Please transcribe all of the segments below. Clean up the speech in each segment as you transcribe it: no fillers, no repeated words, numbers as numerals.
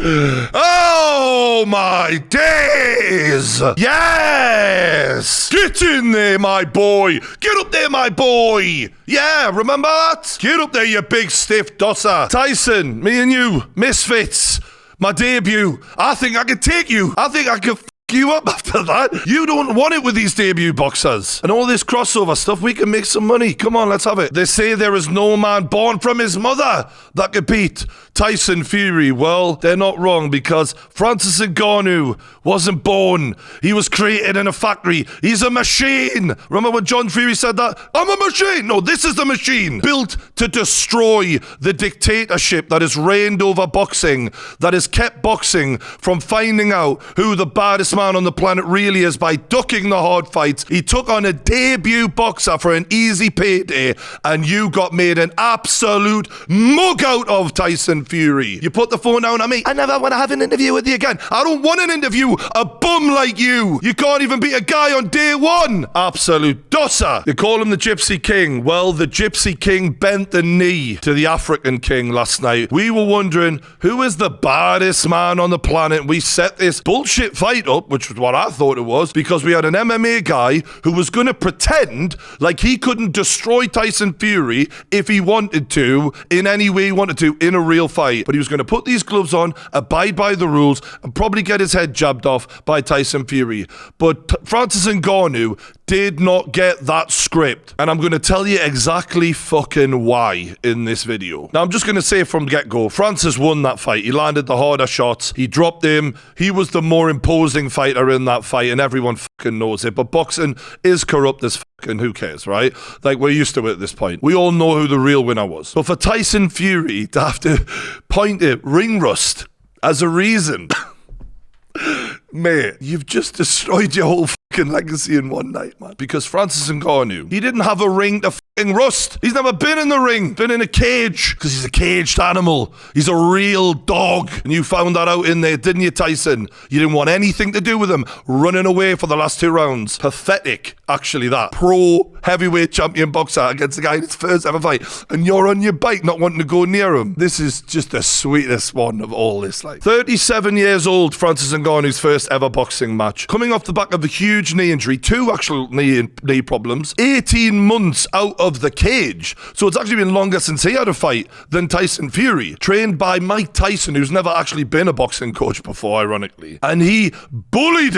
Oh my days! Yes! Get in there, my boy! Get up there, my boy! Yeah, remember that? Get up there, you big stiff dosser. Tyson, me and you, misfits. My debut. I think I could take you. I think I could you up after that. You don't want it with these debut boxers. And all this crossover stuff, we can make some money. Come on, let's have it. They say there is no man born from his mother that could beat Tyson Fury. Well, they're not wrong, because Francis Ngannou wasn't born. He was created in a factory. He's a machine. Remember when John Fury said that? I'm a machine. No, this is the machine. Built to destroy the dictatorship that has reigned over boxing, that has kept boxing from finding out who the baddest man on the planet really is by ducking the hard fights. He took on a debut boxer for an easy payday, and you got made an absolute mug out of, Tyson Fury. You put the phone down on me. I never want to have an interview with you again. I don't want an interview. A bum like you. You can't even beat a guy on day one. Absolute dosser. They call him the Gypsy King. Well, the Gypsy King bent the knee to the African King last night. We were wondering, who is the baddest man on the planet? We set this bullshit fight up, which was what I thought it was, because we had an MMA guy who was going to pretend like he couldn't destroy Tyson Fury if he wanted to, in any way he wanted to, in a real fight. But he was going to put these gloves on, abide by the rules, and probably get his head jabbed off by Tyson Fury. But Francis Ngannou did not get that script. And I'm going to tell you exactly fucking why in this video. Now, I'm just going to say from get-go, Francis won that fight. He landed the harder shots. He dropped him. He was the more imposing fighter in that fight, and everyone fucking knows it. But boxing is corrupt as fucking who cares, right? Like, we're used to it at this point. We all know who the real winner was. So for Tyson Fury to have to point at ring rust as a reason... Mate, you've just destroyed your whole fucking legacy in one night, man. Because Francis Ngannou, he didn't have a ring to fucking rust. He's never been in the ring, been in a cage, because he's a caged animal. He's a real dog. And you found that out in there, didn't you, Tyson? You didn't want anything to do with him, running away for the last 2 rounds. Pathetic, actually, that. Pro heavyweight champion boxer against the guy in his first ever fight, and you're on your bike not wanting to go near him. This is just the sweetest one of all this. Like, 37 years old, Francis Ngannou's first ever boxing match. Coming off the back of a huge knee injury, 2 actual knee problems, 18 months out of the cage. So it's actually been longer since he had a fight than Tyson Fury. Trained by Mike Tyson, who's never actually been a boxing coach before, ironically. And he bullied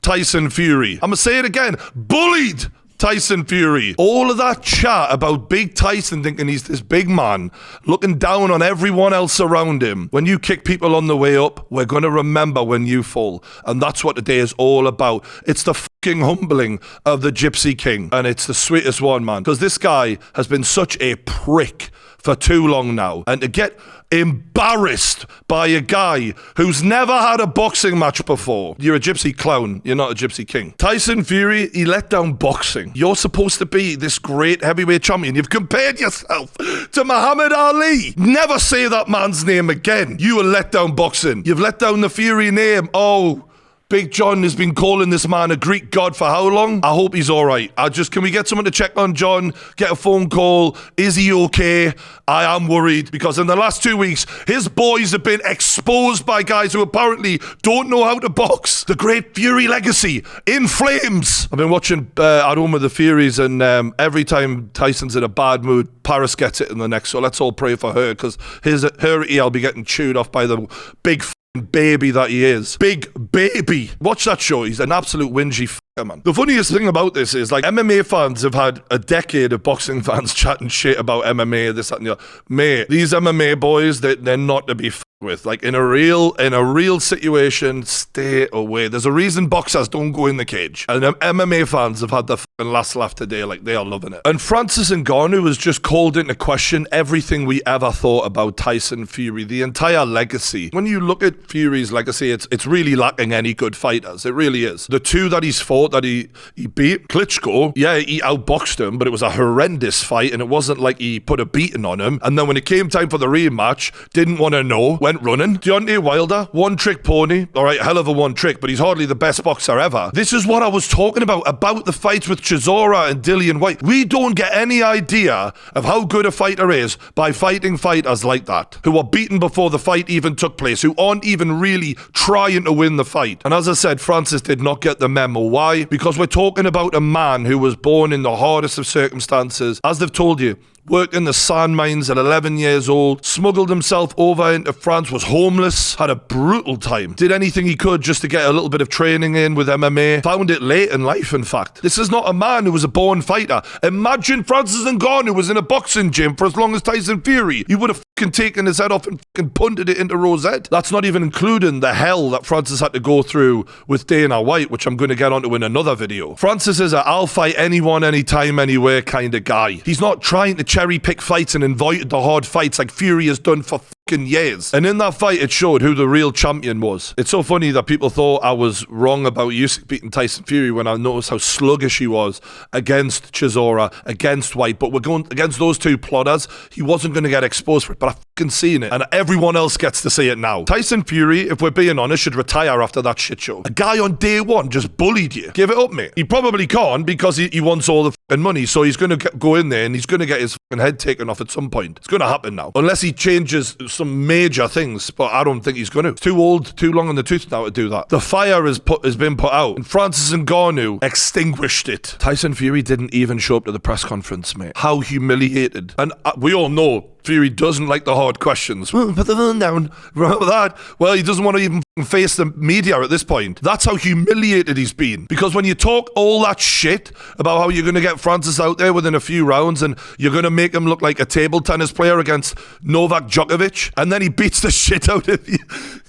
Tyson Fury. I'm gonna say it again, bullied Tyson Fury. All of that chat about Big Tyson thinking he's this big man, looking down on everyone else around him. When you kick people on the way up, we're going to remember when you fall. And that's what today is all about. It's the fucking humbling of the Gypsy King. And it's the sweetest one, man. Because this guy has been such a prick for too long now. And to get embarrassed by a guy who's never had a boxing match before. You're a gypsy clown. You're not a Gypsy King. Tyson Fury, he let down boxing. You're supposed to be this great heavyweight champion. You've compared yourself to Muhammad Ali. Never say that man's name again. You will let down boxing. You've let down the Fury name. Oh, Big John has been calling this man a Greek god for how long? I hope he's all right. Can we get someone to check on John? Get a phone call. Is he okay? I am worried, because in the last 2 weeks, his boys have been exposed by guys who apparently don't know how to box. The great Fury legacy in flames. I've been watching At Home with the Furies, and every time Tyson's in a bad mood, Paris gets it in the neck. So let's all pray for her, because her ear will be getting chewed off by the big baby that he is. Big baby. Watch that show. He's an absolute whingy man. The funniest thing about this is, like, MMA fans have had a decade of boxing fans chatting shit about MMA, this, that, and the other. Mate, these MMA boys, they're not to be with. Like, in a real situation, stay away. There's a reason boxers don't go in the cage. And MMA fans have had the fucking last laugh today. Like, they are loving it. And Francis Ngannou has just called into question everything we ever thought about Tyson Fury, the entire legacy. When you look at Fury's legacy, it's really lacking any good fighters. It really is. The 2 that he's fought, that he beat, Klitschko, yeah, he outboxed him, but it was a horrendous fight, and it wasn't like he put a beating on him. And then when it came time for the rematch, didn't want to know, went went running. Deontay Wilder, one trick pony. All right, hell of a one trick, but he's hardly the best boxer ever. This is what I was talking about the fights with Chisora and Dillian White. We don't get any idea of how good a fighter is by fighting fighters like that, who are beaten before the fight even took place, who aren't even really trying to win the fight. And as I said, Francis did not get the memo. Why? Because we're talking about a man who was born in the hardest of circumstances. As they've told you, worked in the sand mines at 11 years old, smuggled himself over into France, was homeless, had a brutal time, did anything he could just to get a little bit of training in with MMA, found it late in life, in fact. This is not a man who was a born fighter. Imagine Francis Ngannou was in a boxing gym for as long as Tyson Fury. He would have fucking taken his head off and fucking punted it into Rosette. That's not even including the hell that Francis had to go through with Dana White, which I'm going to get onto in another video. Francis is a I'll fight anyone, anytime, anywhere kind of guy. He's not trying to cherry pick fights and avoid the hard fights like Fury has done for fucking years. And in that fight, it showed who the real champion was. It's so funny that people thought I was wrong about Usyk beating Tyson Fury when I noticed how sluggish he was against Chisora, against White. But we're going against those two plotters. He wasn't going to get exposed for it, but I fucking seen it. And everyone else gets to see it now. Tyson Fury, if we're being honest, should retire after that shit show. A guy on day one just bullied you. Give it up, mate. He probably can't because he wants all the fucking money. So he's going to go in there and he's going to get his fucking head taken off at some point. It's going to happen now. Unless he changes some major things, but I don't think he's going to. He's too old, too long in the tooth now to do that. The fire has been put out, and Francis Ngannou extinguished it. Tyson Fury didn't even show up to the press conference, mate. How humiliated. And we all know Fury doesn't like the hard questions. Put the phone down. Remember that? Well, he doesn't want to even face the media at this point. That's how humiliated he's been. Because when you talk all that shit about how you're going to get Francis out there within a few rounds and you're going to make him look like a table tennis player against Novak Djokovic, and then he beats the shit out of you,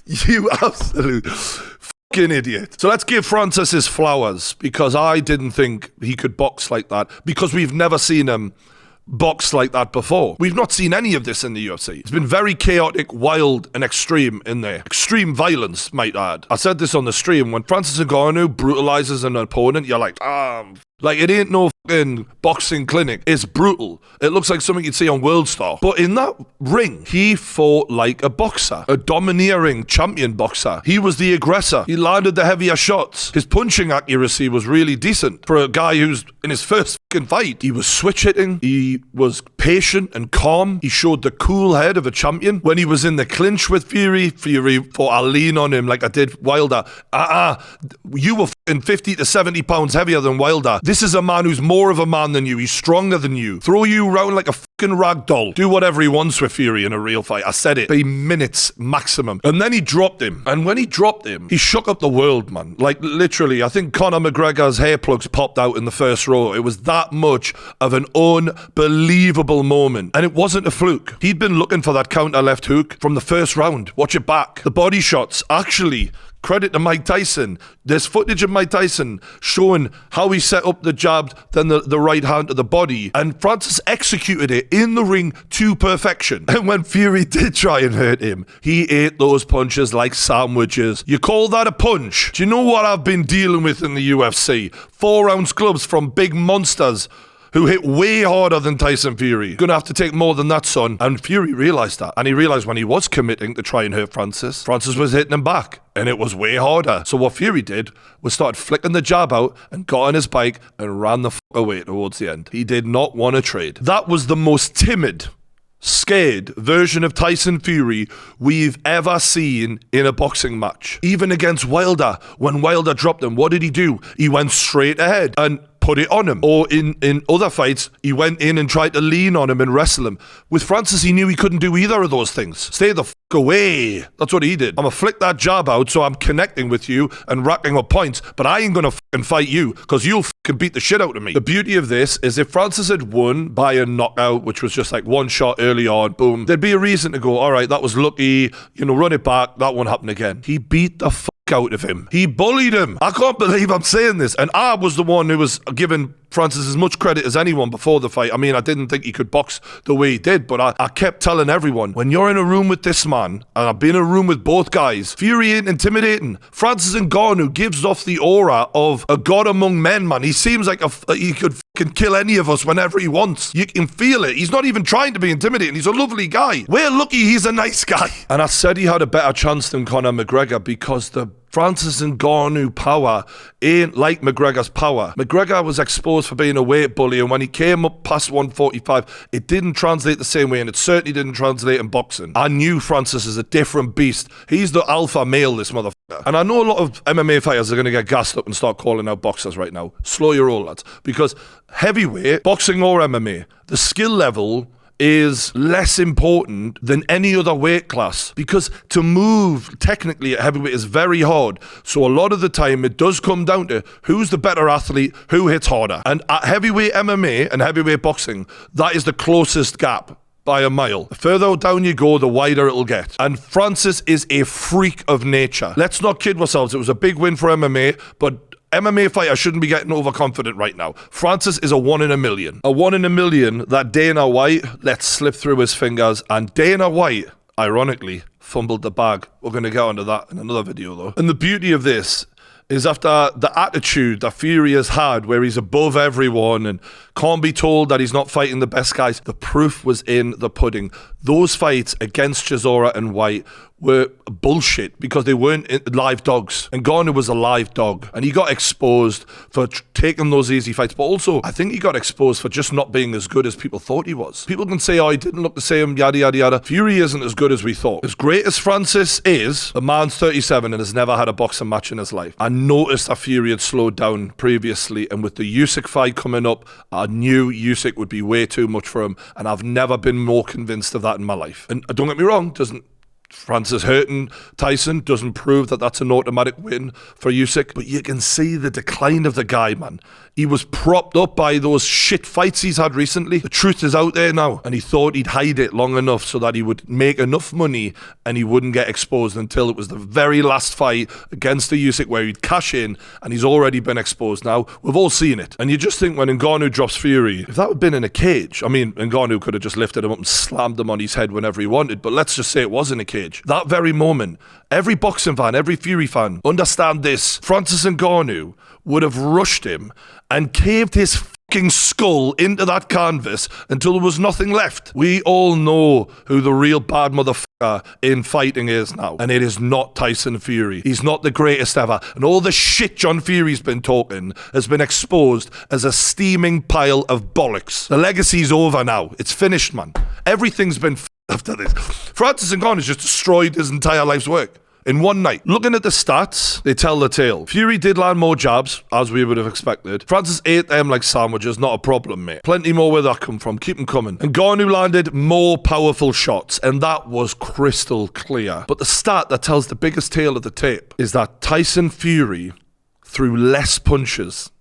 you absolute fucking idiot. So let's give Francis his flowers, because I didn't think he could box like that, because we've never seen him box like that before. We've not seen any of this in the UFC. It's been very chaotic, wild, and extreme in there. Extreme violence, might add. I said this on the stream. When Francis Ngannou brutalizes an opponent, you're like, like, it ain't no fucking boxing clinic. It's brutal. It looks like something you'd see on World Star. But in that ring, he fought like a boxer. A domineering champion boxer. He was the aggressor. He landed the heavier shots. His punching accuracy was really decent for a guy who's in his first fucking fight. He was switch hitting. He was patient and calm. He showed the cool head of a champion. When he was in the clinch with Fury thought, I'll lean on him like I did Wilder. You were fucking 50 to 70 pounds heavier than Wilder. This is a man who's more of a man than you. He's stronger than you. Throw you around like a fucking rag doll. Do whatever he wants with Fury in a real fight. I said it. Be minutes maximum. And then he dropped him. And when he dropped him, he shook up the world, man. Like, literally, I think Conor McGregor's hair plugs popped out in the first row. It was that much of an unbelievable moment. And it wasn't a fluke. He'd been looking for that counter left hook from the first round. Watch it back. The body shots, actually, credit to Mike Tyson. There's footage of Mike Tyson showing how he set up the jab, then the right hand to the body. And Francis executed it in the ring to perfection. And when Fury did try and hurt him, he ate those punches like sandwiches. You call that a punch? Do you know what I've been dealing with in the UFC? 4-ounce gloves from big monsters who hit way harder than Tyson Fury. Gonna have to take more than that, son. And Fury realised that. And he realised when he was committing to try and hurt Francis was hitting him back. And it was way harder. So what Fury did was start flicking the jab out and got on his bike and ran the fuck away towards the end. He did not want to trade. That was the most timid, scared version of Tyson Fury we've ever seen in a boxing match. Even against Wilder, when Wilder dropped him, what did he do? He went straight ahead and put it on him. Or in other fights, he went in and tried to lean on him and wrestle him. With Francis, he knew he couldn't do either of those things. Stay the fuck away. That's what he did. I'm gonna flick that jab out so I'm connecting with you and racking up points, but I ain't gonna fucking fight you because you'll fucking beat the shit out of me. The beauty of this is if Francis had won by a knockout, which was just like one shot early on, boom, there'd be a reason to go, all right, that was lucky, run it back, that won't happen again. He beat the out of him. He bullied him. I can't believe I'm saying this. And I was the one who was giving Francis as much credit as anyone before the fight. I mean, I didn't think he could box the way he did, but I kept telling everyone, when you're in a room with this man, and I've been in a room with both guys, Fury ain't intimidating. Francis Ngannou gives off the aura of a god among men, man. He seems like he could fucking kill any of us whenever he wants. You can feel it. He's not even trying to be intimidating. He's a lovely guy. We're lucky he's a nice guy. And I said he had a better chance than Conor McGregor because the Francis Ngannou power ain't like McGregor's power. McGregor was exposed for being a weight bully, and when he came up past 145, it didn't translate the same way, and it certainly didn't translate in boxing. I knew Francis is a different beast. He's the alpha male, this motherfucker. And I know a lot of MMA fighters are going to get gassed up and start calling out boxers right now. Slow your roll, lads. Because heavyweight, boxing or MMA, the skill level is less important than any other weight class, because to move technically at heavyweight is very hard. So a lot of the time it does come down to who's the better athlete, who hits harder. And at heavyweight MMA and heavyweight boxing, that is the closest gap by a mile. The further down you go, the wider it'll get. And Francis is a freak of nature. Let's not kid ourselves. It was a big win for MMA, but MMA fighter shouldn't be getting overconfident right now. Francis is a 1 in a million. A 1 in a million that Dana White lets slip through his fingers. And Dana White, ironically, fumbled the bag. We're going to get onto that in another video though. And the beauty of this is after the attitude that Fury has had, where he's above everyone and can't be told that he's not fighting the best guys, the proof was in the pudding. Those fights against Chisora and White were bullshit because they weren't live dogs. And Ngannou was a live dog. And he got exposed for taking those easy fights. But also, I think he got exposed for just not being as good as people thought he was. People can say, oh, he didn't look the same, yada, yada, yada. Fury isn't as good as we thought. As great as Francis is, the man's 37 and has never had a boxing match in his life. I noticed that Fury had slowed down previously. And with the Usyk fight coming up, I knew Usyk would be way too much for him. And I've never been more convinced of that in my life. And don't get me wrong, Francis hurting Tyson doesn't prove that that's an automatic win for Usyk, but you can see the decline of the guy, man. He was propped up by those shit fights he's had recently. The truth is out there now, and he thought he'd hide it long enough so that he would make enough money and he wouldn't get exposed until it was the very last fight against the Usyk where he'd cash in, and he's already been exposed now. We've all seen it. And you just think when Ngannou drops Fury, if that had been in a cage, I mean, Ngannou could have just lifted him up and slammed him on his head whenever he wanted, but let's just say it was in a cage. That very moment, every boxing fan, every Fury fan, understand this. Francis Ngannou would have rushed him and caved his fucking skull into that canvas until there was nothing left. We all know who the real bad motherfucker in fighting is now, and it is not Tyson Fury. He's not the greatest ever, and all the shit John Fury's been talking has been exposed as a steaming pile of bollocks. The legacy's over now. It's finished, man. Everything's been after this. Francis Ngannou has just destroyed his entire life's work in one night. Looking at the stats, they tell the tale. Fury did land more jabs, as we would have expected. Francis ate them like sandwiches, not a problem, mate. Plenty more where that come from. Keep them coming. And Ngannou landed more powerful shots, and that was crystal clear. But the stat that tells the biggest tale of the tape is that Tyson Fury threw less punches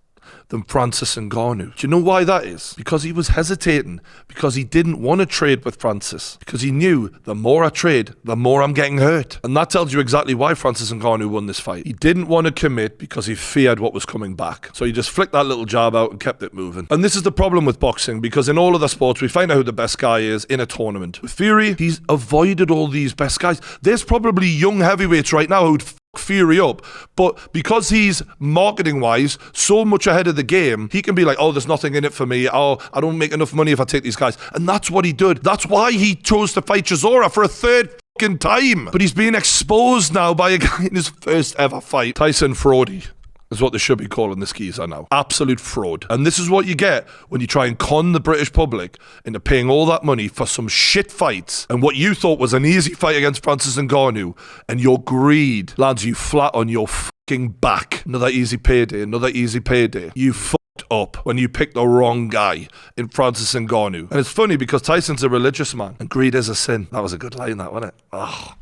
than Francis Ngannou. Do you know why that is? Because he was hesitating. Because he didn't want to trade with Francis. Because he knew the more I trade, the more I'm getting hurt. And that tells you exactly why Francis Ngannou won this fight. He didn't want to commit because he feared what was coming back. So he just flicked that little jab out and kept it moving. And this is the problem with boxing, because in all other sports, we find out who the best guy is in a tournament. With Fury, he's avoided all these best guys. There's probably young heavyweights right now who'd Fury up, but because he's marketing wise so much ahead of the game, he can be like, oh, there's nothing in it for me, oh, I don't make enough money if I take these guys. And that's what he did. That's why he chose to fight Chisora for a third fucking time. But he's being exposed now by a guy in his first ever fight. Tyson Fraudy is what they should be calling this geezer now. Absolute fraud. And this is what you get when you try and con the British public into paying all that money for some shit fights and what you thought was an easy fight against Francis Ngannou, and your greed lands you flat on your fucking back. Another easy payday, another easy payday. You fucked up when you picked the wrong guy in Francis Ngannou. And it's funny because Tyson's a religious man and greed is a sin. That was a good line, that, wasn't it? Oh,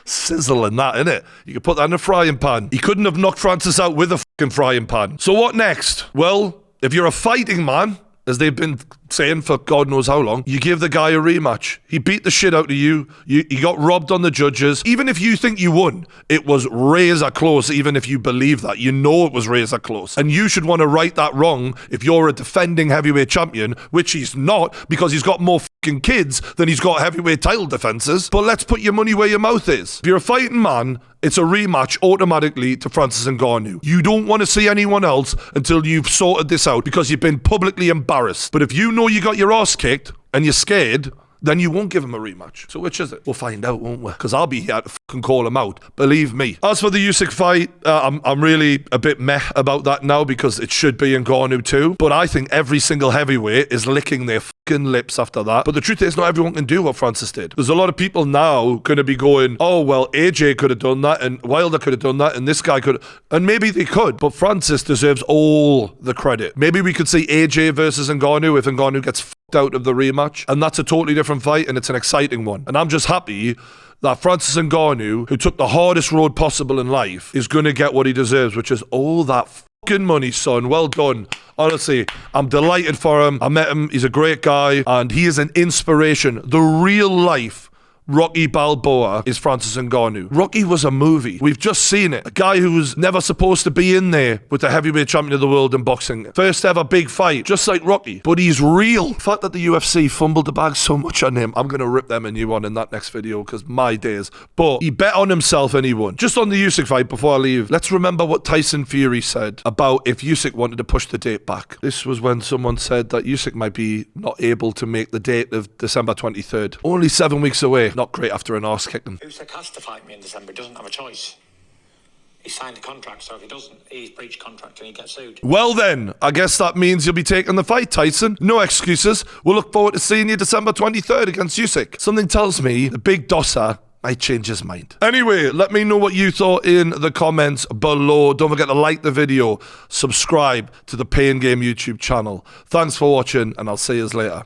sizzling that, innit? You could put that in a frying pan. He couldn't have knocked Francis out with a fucking frying pan. So what next? Well, if you're a fighting man, as they've been saying for God knows how long, you give the guy a rematch. He beat the shit out of you. You got robbed on the judges. Even if you think you won, it was razor close, even if you believe that. You know it was razor close. And you should want to right that wrong if you're a defending heavyweight champion, which he's not, because he's got more fucking kids than he's got heavyweight title defenses. But let's put your money where your mouth is. If you're a fighting man, it's a rematch automatically to Francis Ngannou. You don't want to see anyone else until you've sorted this out because you've been publicly embarrassed. But if you know you got your ass kicked and you're scared, then you won't give him a rematch. So which is it? We'll find out, won't we? Because I'll be here to fucking call him out. Believe me. As for the Usyk fight, I'm really a bit meh about that now because it should be Ngannou too. But I think every single heavyweight is licking their fucking lips after that. But the truth is, not everyone can do what Francis did. There's a lot of people now going to be going, oh, well, AJ could have done that and Wilder could have done that and this guy could. And maybe they could. But Francis deserves all the credit. Maybe we could see AJ versus Ngannou if Ngannou gets out of the rematch, and that's a totally different fight and it's an exciting one. And I'm just happy that Francis Ngannou, who took the hardest road possible in life, is going to get what he deserves, which is all that fucking money, son. Well done. Honestly, I'm delighted for him. I met him. He's a great guy and he is an inspiration. The real life Rocky Balboa is Francis Ngannou. Rocky was a movie. We've just seen it. A guy who was never supposed to be in there with the heavyweight champion of the world in boxing. First ever big fight, just like Rocky. But he's real. The fact that the UFC fumbled the bag so much on him, I'm going to rip them a new one in that next video because my days. But he bet on himself and he won. Just on the Usyk fight before I leave, let's remember what Tyson Fury said about if Usyk wanted to push the date back. This was when someone said that Usyk might be not able to make the date of December 23rd. Only 7 weeks away. Not great after an arse kicking. Usyk has to fight me in December. He doesn't have a choice. He signed a contract, so if he doesn't, he's breached contract and he gets sued. Well then, I guess that means you'll be taking the fight, Tyson. No excuses. We'll look forward to seeing you December 23rd against Usyk. Something tells me the big dosser might change his mind. Anyway, let me know what you thought in the comments below. Don't forget to like the video, subscribe to the Pain Game YouTube channel. Thanks for watching, and I'll see you later.